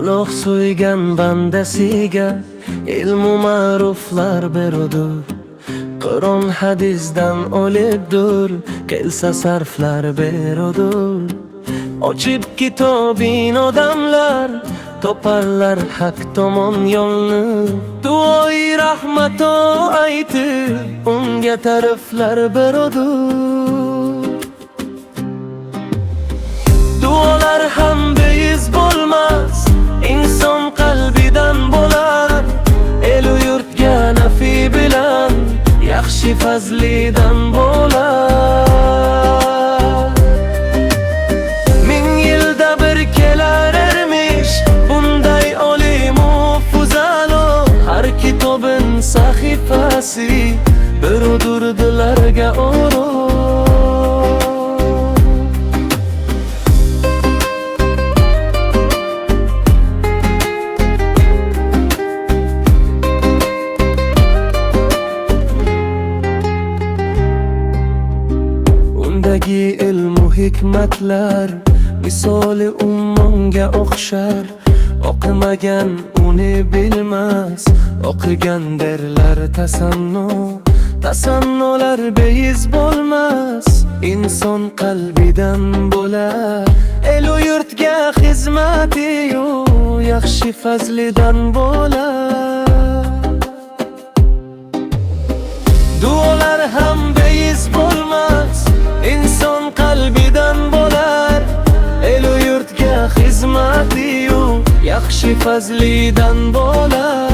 Alloh so'ygan bandasiga ilmu ma'ruflar berudur. Qur'on hadisdan olibdur, kelsa sarflar berudur. Ochib kitobin odamlar toparlar haq tomon yo'lni. Duoi rahmato aytib unga ta'riflar berudur. Duolar ham beyiz bo'lmas, inson qalbidan bo'lar. Elu yurtga nafi bilan yaxshi fazlidan bo'lar. Ming yilda bir kelar ermish bunday olim u fuzalo. Har kitobin sahifasi birudur dillarga oro. Undagi ilmu hikmatlar misoli ummonga o'xshar. O'qimagan uni bilmas, o'qigan derlar tasanno. Tasannolar beyiz bo'lmas, inson qalbidan bo'lar. Elu yurtga xizmati-yu yaxshi fazlidan bo'lar. Duolar ham beyiz bo'lmas, inson qalbidan bo'lar. Elu yurtga xizmati-yu yaxshi fazlidan bo'lar.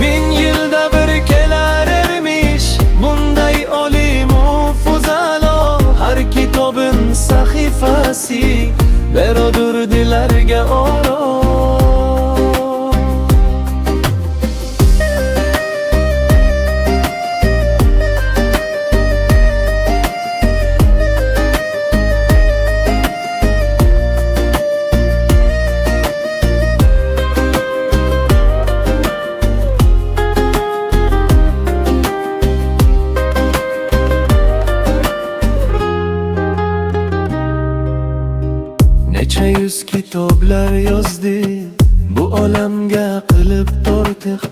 Ming yilda bir kelar ermish bunday olim u fuzalo. Har kitobin sahifasi berudur dillarga oro. Necha yuz kitoblar yozdi bu olamga qilib tortiq.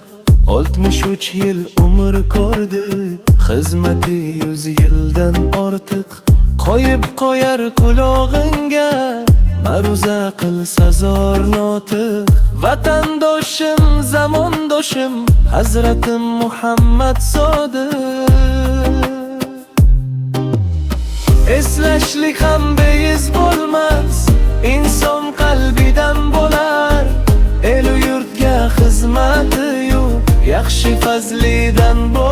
63 yil umr ko'rdi, xizmati 100 yildan ortiq. Qo'yib qo'yar qulog'ingga ma'ruza qilsa zor notiq. Vatandoshim, zamondoshim Hazratim Muhammad Sodiq. Eslashlik ham beyiz bo'lmas, inson qalbidan bo'lar. Elu yurtga xizmati-yu yaxshi fazlidan bo'lar.